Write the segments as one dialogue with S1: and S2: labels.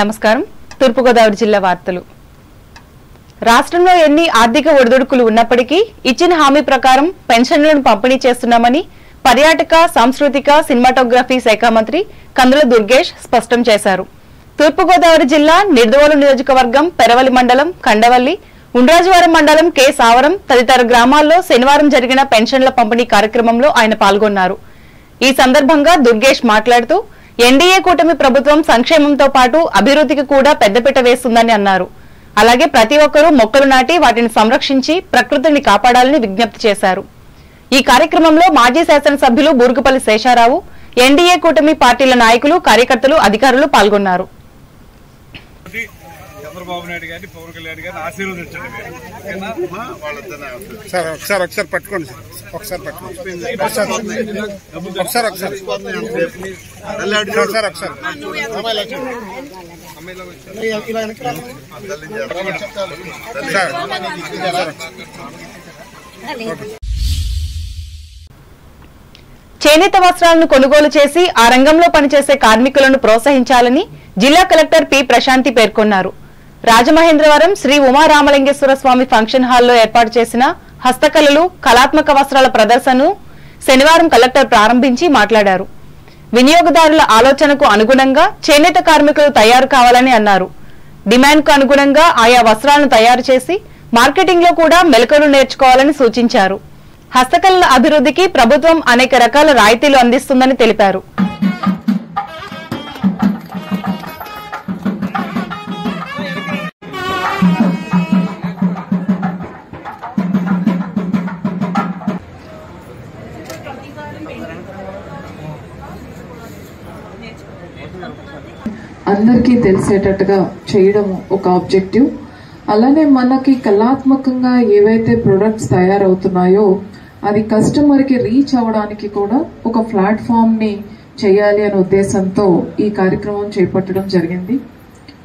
S1: నమస్కారం. తూర్పుగోదావరి జిల్లా వార్తలు. రాష్ట్రంలో ఎన్ని ఆర్థిక ఒడిదుడుకులు ఉన్నప్పటికీ ఇచ్చిన హామీ ప్రకారం పెన్షన్లను పంపిణీ చేస్తున్నామని పర్యాటక, సాంస్కృతిక, సినిమాటోగ్రఫీ శాఖ మంత్రి కందుల దుర్గేష్ స్పష్టం చేశారు. తూర్పుగోదావరి జిల్లా నిర్దోలు నియోజకవర్గం పెరవలి మండలం కండవల్లి, ఉండ్రాజవరం మండలం కె సావరం తదితర గ్రామాల్లో శనివారం జరిగిన పెన్షన్ల పంపిణీ కార్యక్రమంలో ఆయన పాల్గొన్నారు. ఈ సందర్భంగా దుర్గేష్ మాట్లాడుతూ ఎన్డీఏ కూటమి ప్రభుత్వం సంక్షేమంతో పాటు అభివృద్ధికి కూడా పెద్దపీట వేస్తుందని అన్నారు. అలాగే ప్రతి ఒక్కరూ మొక్కలు నాటి వాటిని సంరక్షించి ప్రకృతిని కాపాడాలని విజ్ఞప్తి చేశారు. ఈ కార్యక్రమంలో మాజీ శాసనసభ్యులు బూరుగుపల్లి శేషారావు, ఎన్డీఏ కూటమి పార్టీల నాయకులు, కార్యకర్తలు, అధికారులు పాల్గొన్నారు.
S2: చంద్రబాబు నాయుడు గారిని, పవన్ కళ్యాణ్ గారిని ఆశీర్వదించండి.
S3: ఒకసారి పట్టుకోండి సార్, ఒకసారి పట్టుకోండి
S1: చేనేత వస్త్రాలను కొనుగోలు చేసి ఆ రంగంలో పనిచేసే కార్మికులను ప్రోత్సహించాలని జిల్లా కలెక్టర్ పి ప్రశాంతి పేర్కొన్నారు. రాజమహేంద్రవరం శ్రీ ఉమారామలింగేశ్వర స్వామి ఫంక్షన్ హాల్లో ఏర్పాటు చేసిన హస్తకళలు, కళాత్మక వస్త్రాల ప్రదర్శనను శనివారం కలెక్టర్ ప్రారంభించి మాట్లాడారు. వినియోగదారుల ఆలోచనకు అనుగుణంగా చేనేత కార్మికులు తయారు కావాలని అన్నారు. డిమాండ్కు అనుగుణంగా ఆయా వస్త్రాలను తయారు చేసి మార్కెటింగ్ లో కూడా మెలకువలు నేర్చుకోవాలని సూచించారు. హస్తకళల అభివృద్ధికి ప్రభుత్వం అనేక రకాల రాయితీలు అందిస్తుందని తెలిపారు.
S4: అందరికీ తెలిసేటట్టుగా చేయడం ఒక ఆబ్జెక్టివ్. అలానే మనకి కళాత్మకంగా ఏవైతే ప్రొడక్ట్స్ తయారవుతున్నాయో అది కస్టమర్కి రీచ్ అవ్వడానికి కూడా ఒక ప్లాట్ఫామ్ ని చేయాలి అనే ఉద్దేశంతో ఈ కార్యక్రమం చేపట్టడం జరిగింది.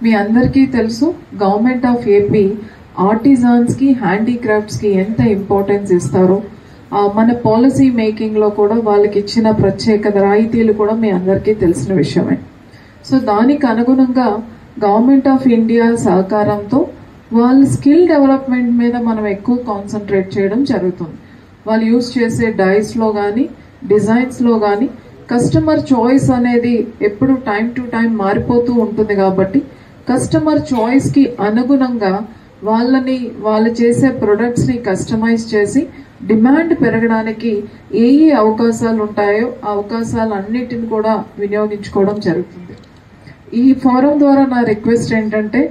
S4: మీ అందరికీ తెలుసు, గవర్నమెంట్ ఆఫ్ ఏపీ ఆర్టిజాన్స్ కి, హ్యాండీక్రాఫ్ట్స్ కి ఎంత ఇంపార్టెన్స్ ఇస్తారో. మన పాలసీ మేకింగ్ లో కూడా వాళ్ళకి ఇచ్చిన ప్రత్యేక రాయితీలు కూడా మీ అందరికీ తెలిసిన విషయమే. సో దానికి అనుగుణంగా గవర్నమెంట్ ఆఫ్ ఇండియా సహకారంతో వాళ్ళ స్కిల్ డెవలప్మెంట్ మీద మనం ఎక్కువ కాన్సన్ట్రేట్ చేయడం జరుగుతుంది. వాళ్ళు యూజ్ చేసే డైస్ లో కానీ, డిజైన్స్ లో కానీ కస్టమర్ చాయిస్ అనేది ఎప్పుడు టైం టు టైం మారిపోతూ ఉంటుంది. కాబట్టి కస్టమర్ చాయిస్ కి అనుగుణంగా వాళ్ళు చేసే ప్రొడక్ట్స్ ని కస్టమైజ్ చేసి డిమాండ్ పెరగడానికి ఏ అవకాశాలు ఉంటాయో ఆ అవకాశాలన్నిటిని కూడా వినియోగించుకోవడం జరుగుతుంది. ఈ ఫోరం ద్వారా నా రిక్వెస్ట్ ఏంటంటే,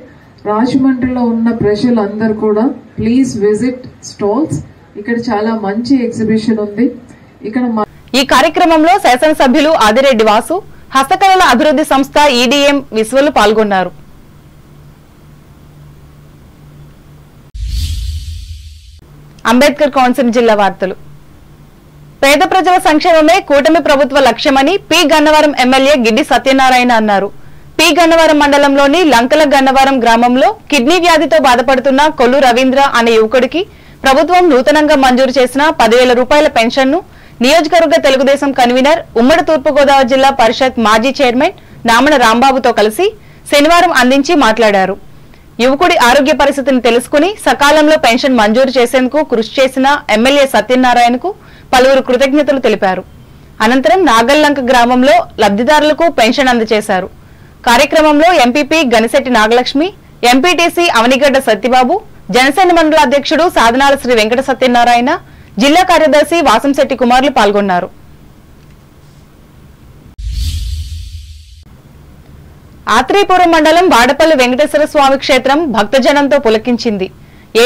S4: రాజమండ్రిలో ఉన్న ప్రజలందరూ కూడా ప్లీజ్ విజిట్ స్టాల్స్. ఇక్కడ చాలా మంచి ఎగ్జిబిషన్ ఉంది. ఇక్కడ
S1: ఈ కార్యక్రమంలో శాసనసభ్యులు ఆదిరెడ్డి వాసు, హస్తకళల అభివృద్ధి సంస్థ ఈడీఎం విశ్వలు పాల్గొన్నారు. అంబేద్కర్ కోనసీమ జిల్లా వార్తలు. పేద ప్రజల సంక్షేమమే కూటమి ప్రభుత్వ లక్ష్యమని పి గన్నవరం ఎమ్మెల్యే గిడ్డి సత్యనారాయణ అన్నారు. పి గన్నవరం మండలంలోని లంకల గన్నవరం గ్రామంలో కిడ్నీ వ్యాధితో బాధపడుతున్న కొల్లు రవీంద్ర అనే యువకుడికి ప్రభుత్వం నూతనంగా మంజూరు చేసిన 10,000 రూపాయల పెన్షన్ ను నియోజకవర్గ తెలుగుదేశం కన్వీనర్, ఉమ్మడి తూర్పుగోదావరి జిల్లా పరిషత్ మాజీ చైర్మన్ నామన రాంబాబుతో కలిసి శనివారం అందించి మాట్లాడారు. యువకుడి ఆరోగ్య పరిస్థితిని తెలుసుకుని సకాలంలో పెన్షన్ మంజూరు చేసేందుకు కృషి చేసిన ఎమ్మెల్యే సత్యనారాయణకు పలువురు కృతజ్ఞతలు తెలిపారు. అనంతరం నాగల్లంక గ్రామంలో లబ్ధిదారులకు పెన్షన్ అందజేశారు. కార్యక్రమంలో ఎంపీపీ గనిశెట్టి నాగలక్ష్మి, ఎంపీటీసీ అవనిగడ్డ సత్యబాబు, జనసేన మండల అధ్యక్షుడు సాధనాల శ్రీ వెంకట సత్యనారాయణ, జిల్లా కార్యదర్శి వాసంశెట్టి కుమార్లు పాల్గొన్నారు. ఆత్రేయపురం మండలం వాడపల్లి వెంకటేశ్వర స్వామి క్షేత్రం భక్తజనంతో పులకించింది.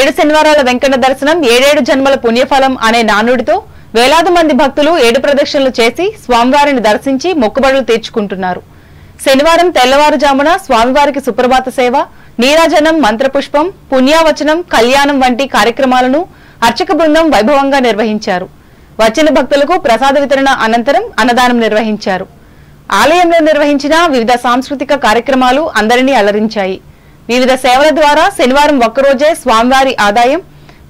S1: 7 శనివారాల వెంకన్న దర్శనం 7 జన్మల పుణ్యఫలం అనే నానుడితో వేలాది మంది భక్తులు 7 ప్రదక్షిణలు చేసి స్వామివారిని దర్శించి మొక్కుబడులు తీర్చుకుంటున్నారు. శనివారం తెల్లవారుజామున స్వామివారికి సుప్రభాత సేవ, నీరాజనం, మంత్రపుష్పం, పుణ్యావచనం, కళ్యాణం వంటి కార్యక్రమాలను అర్చక బృందం వైభవంగా నిర్వహించారు. వచ్చిన భక్తులకు ప్రసాద వితరణ అనంతరం అన్నదానం నిర్వహించారు. ఆలయంలో నిర్వహించిన వివిధ సాంస్కృతిక కార్యక్రమాలు అందరినీ అలరించాయి. వివిధ సేవల ద్వారా శనివారం ఒక్కరోజే స్వామివారి ఆదాయం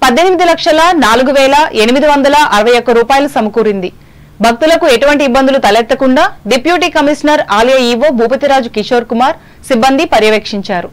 S1: 18,04,861 రూపాయలు సమకూరింది. భక్తులకు ఎటువంటి ఇబ్బందులు తలెత్తకుండా డిప్యూటీ కమిషనర్ ఆలయ ఈవో భూపతిరాజు కిషోర్ కుమార్ సిబ్బంది పర్యవేక్షించారు.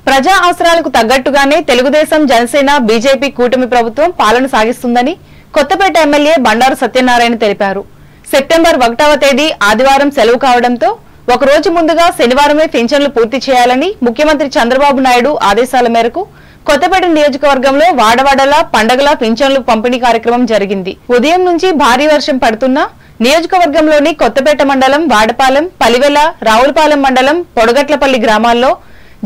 S1: ప్రజా అవసరాలకు తగ్గట్టుగానే తెలుగుదేశం, జనసేన, బీజేపీ కూటమి ప్రభుత్వం పాలన సాగిస్తుందని కొత్తపేట ఎమ్మెల్యే బండారు సత్యనారాయణ తెలిపారు. సెప్టెంబర్ 1వ తేదీ ఆదివారం సెలవు కావడంతో ఒకరోజు ముందుగా శనివారమే పింఛన్లు పూర్తి చేయాలని ముఖ్యమంత్రి చంద్రబాబు నాయుడు ఆదేశాల మేరకు కొత్తపేట నియోజకవర్గంలో వాడవాడలా పండగల పింఛన్లు పంపిణీ కార్యక్రమం జరిగింది. ఉదయం నుంచి భారీ వర్షం పడుతున్నా నియోజకవర్గంలోని కొత్తపేట మండలం వాడపాలెం, పలివెల, రావులపాలెం మండలం పొడగట్లపల్లి గ్రామాల్లో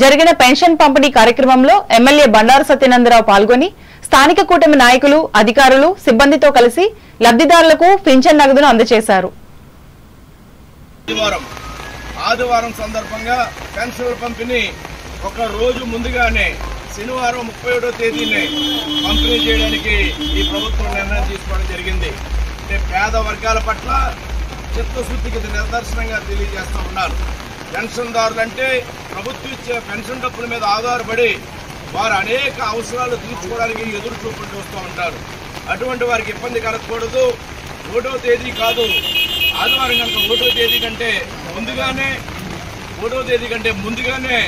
S1: జరిగిన పెన్షన్ పంపిణీ కార్యక్రమంలో ఎమ్మెల్యే బండారు సత్యనందరావు పాల్గొని స్థానిక కూటమి నాయకులు, అధికారులు, సిబ్బందితో కలిసి లబ్ధిదారులకు పింఛన్ నగదును అందజేశారు.
S2: ఆదివారం సందర్భంగా పెన్షన్ పంపిణీ ఒక రోజు ముందుగానే శనివారం 31వ తేదీనే పంపిణీ చేయడానికి ఈ ప్రభుత్వం నిర్ణయం తీసుకోవడం జరిగింది. అంటే పేద వర్గాల పట్ల చిత్తశుద్ధికి నిదర్శనంగా తెలియజేస్తూ ఉన్నారు. పెన్షన్దారులంటే ప్రభుత్వం ఇచ్చే పెన్షన్ డబ్బుల మీద ఆధారపడి వారు అనేక అవసరాలు తీర్చుకోవడానికి ఎదురు చూపులు చూస్తూ ఉంటారు. అటువంటి వారికి ఇబ్బంది కలగకూడదు. 1వ తేదీ కాదు, ఆదివారం కనుక 1వ తేదీ కంటే ముందుగానే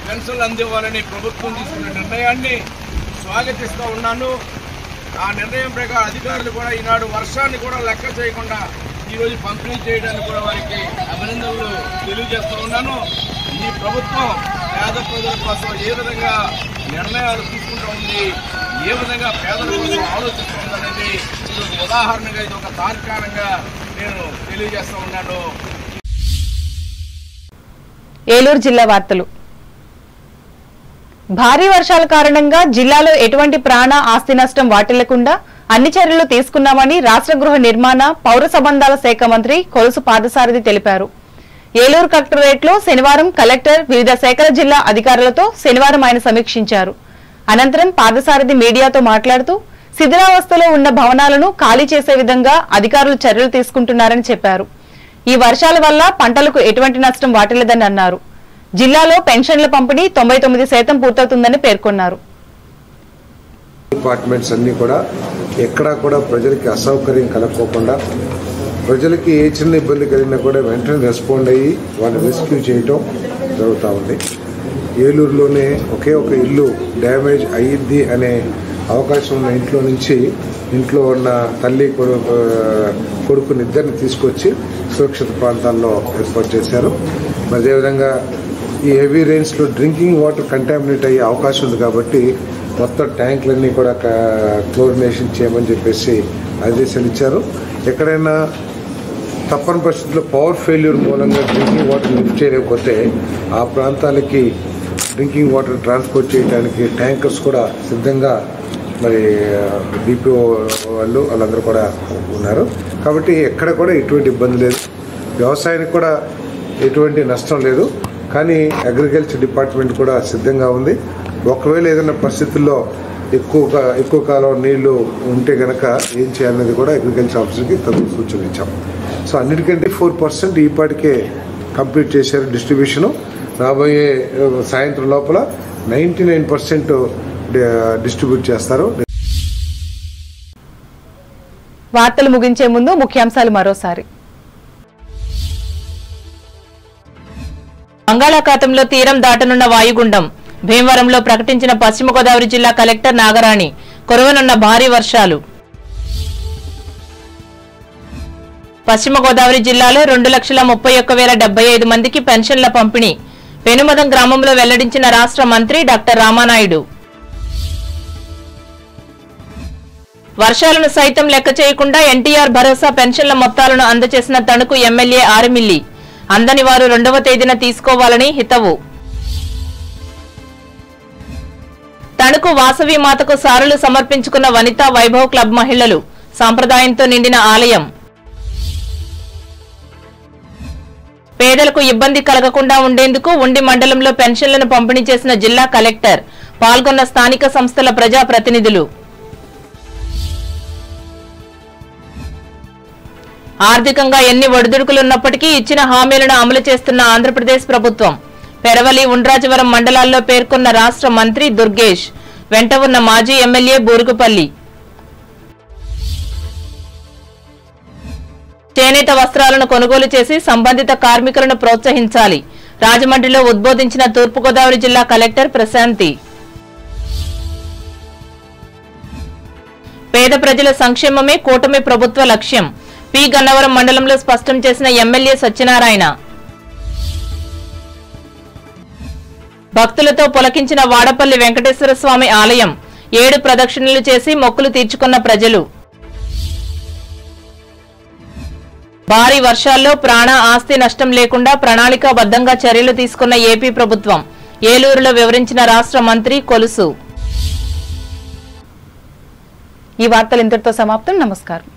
S2: పెన్షన్లు అందివ్వాలని ప్రభుత్వం తీసుకున్న నిర్ణయాన్ని స్వాగతిస్తూ ఉన్నాను. ఆ నిర్ణయం ప్రకారం అధికారులు కూడా ఈనాడు వర్షాన్ని కూడా లెక్క చేయకుండా ఈరోజు పంపిణీ చేయడానికి కూడా వారికి అభినందనలు తెలియజేస్తూ ఉన్నాను. ఈ ప్రభుత్వం పేద ప్రజల కోసం ఏ విధంగా నిర్ణయాలు తీసుకుంటూ ఉంది, ఏ విధంగా పేదల కోసం ఆలోచిస్తుందనేది ఇది ఒక ఉదాహరణగా, ఇది ఒక తార్కాణంగా నేను తెలియజేస్తూ ఉన్నాను.
S1: ఏలూరు జిల్లా వార్తలు. భారీ వర్షాల కారణంగా జిల్లాలో ఎటువంటి ప్రాణ ఆస్తి నష్టం వాటిల్లకుండా అన్ని చర్యలు తీసుకున్నామని రాష్ట్ర గృహ నిర్మాణ, పౌర సంబంధాల శాఖ మంత్రి కొలుసు పార్థసారథి తెలిపారు. ఏలూరు కలెక్టరేట్లో శనివారం కలెక్టర్, వివిధ శాఖల జిల్లా అధికారులతో శనివారం ఆయన సమీక్షించారు. అనంతరం పార్థసారథి మీడియాతో మాట్లాడుతూ శిథిలావస్థలో ఉన్న భవనాలను ఖాళీ చేసే విధంగా అధికారులు చర్యలు తీసుకుంటున్నారని చెప్పారు. ఈ వర్షాల వల్ల పంటలకు ఎటువంటి నష్టం వాటిల్లదని అన్నారు. జిల్లాలో పెన్షన్ల పంపిణీ 99% పూర్తవుతుందని పేర్కొన్నారు.
S5: డిపార్ట్మెంట్స్ అన్ని కూడా ఎక్కడా కూడా ప్రజలకి అసౌకర్యం కలగకోకుండా, ప్రజలకి ఏ చిన్న ఇబ్బంది కలిగినా కూడా వెంటనే రెస్పాండ్ అయ్యి వాళ్ళని రెస్క్యూ చేయటం జరుగుతూ ఉంది. ఏలూరులోనే ఒకే ఒక ఇల్లు డ్యామేజ్ అయ్యిద్ది అనే అవకాశం ఉన్న ఇంట్లో నుంచి ఇంట్లో ఉన్న తల్లి కొడుకుని ఇద్దరిని తీసుకొచ్చి సురక్షిత ప్రాంతాల్లో ఏర్పాటు చేశారు. మరి అదేవిధంగా ఈ హెవీ రెయిన్స్లో డ్రింకింగ్ వాటర్ కంటామినేట్ అయ్యే అవకాశం ఉంది కాబట్టి మొత్తం ట్యాంకులన్నీ కూడా క్లోరినేషన్ చేయమని చెప్పేసి ఆదేశాలు ఇచ్చారు. ఎక్కడైనా తప్పని పరిస్థితుల్లో పవర్ ఫెయిల్యూర్ మూలంగా డ్రింకింగ్ వాటర్ లిఫ్ట్ చేయలేకపోతే ఆ ప్రాంతాలకి డ్రింకింగ్ వాటర్ ట్రాన్స్పోర్ట్ చేయడానికి ట్యాంకర్స్ కూడా సిద్ధంగా మరి డిపిఓ వాళ్ళందరూ కూడా ఉన్నారు. కాబట్టి ఎక్కడ కూడా ఎటువంటి ఇబ్బంది లేదు, వ్యవసాయానికి కూడా ఎటువంటి నష్టం లేదు. కానీ అగ్రికల్చర్ డిపార్ట్మెంట్ కూడా సిద్ధంగా ఉంది. ఒకవేళ ఏదైనా పరిస్థితుల్లో ఎక్కువ కాలం నీళ్లు ఉంటే కనుక ఏం చేయాలనేది కూడా అగ్రికల్చర్ ఆఫీసర్కి తగు సూచనలు ఇచ్చాం. సో అన్నిటికంటే 4% ఈపాటికే కంప్లీట్ చేశారు డిస్ట్రిబ్యూషను. రాబోయే సాయంత్రం లోపల 99% డిస్ట్రిబ్యూట్ చేస్తారు.
S1: వార్తలు ముగించే ముందు ముఖ్యాంశాలు మరోసారి. బంగాళాఖాతంలో తీరం దాటనున్న వాయుగుండం. భీమవరంలో ప్రకటించిన పశ్చిమ గోదావరి జిల్లా కలెక్టర్ నాగరాణి. కురవనున్న భారీ వర్షాలు. పశ్చిమ గోదావరి జిల్లాలో 2,31,075 మందికి పెన్షన్ల పంపిణీ. పెనుమదం గ్రామంలో వెల్లడించిన రాష్ట్ర మంత్రి డాక్టర్ రామానాయుడు. వర్షాలను సైతం లెక్క చేయకుండా ఎన్టీఆర్ భరోసా పెన్షన్ల మొత్తాలను అందజేసిన తణుకు ఎమ్మెల్యే ఆరిమిల్లి. అందని వారు 2వ తేదీన తీసుకోవాలని హితవు. తణుకు వాసవి మాతకు సారులు సమర్పించుకున్న వనితా వైభవ్ క్లబ్ మహిళలు. సాంప్రదాయంతో నిండిన ఆలయం. పేదలకు ఇబ్బంది కలగకుండా ఉండేందుకు ఉండి మండలంలో పెన్షన్లను పంపిణీ చేసిన జిల్లా కలెక్టర్. పాల్గొన్న స్థానిక సంస్థల ప్రజా ప్రతినిధులు. ఆర్థికంగా ఎన్ని ఒడిదుడుకులున్నప్పటికీ ఇచ్చిన హామీలను అమలు చేస్తున్న ఆంధ్రప్రదేశ్ ప్రభుత్వం. పెరవలి, ఉండ్రాజవరం మండలాల్లో పేర్కొన్న రాష్ట్ర మంత్రి దుర్గేష్. వెంట ఉన్న మాజీ ఎమ్మెల్యే బూరుగుపల్లి. చేనేత వస్త్రాలను కొనుగోలు చేసి సంబంధిత కార్మికులను ప్రోత్సహించాలి. రాజమండ్రిలో ఉద్బోధించిన తూర్పుగోదావరి జిల్లా కలెక్టర్ ప్రశాంతి. పేద ప్రజల సంక్షేమమే కూటమి ప్రభుత్వ లక్ష్యం. పి గన్నవరం మండలంలో స్పష్టం చేసిన ఎమ్మెల్యే సత్యనారాయణ. భక్తులతో పులకించిన వాడపల్లి వెంకటేశ్వర స్వామి ఆలయం. 7 ప్రదక్షిణలు చేసి మొక్కులు తీర్చుకున్న ప్రజలు. భారీ వర్షాల్లో ప్రాణ ఆస్తి నష్టం లేకుండా ప్రణాళికాబద్ధంగా చర్యలు తీసుకున్న ఏపీ ప్రభుత్వం. ఏలూరులో వివరించిన రాష్ట్ర మంత్రి కొలుసు. ఈ వార్తలు ఇంతటితో సమాప్తం. నమస్కారం.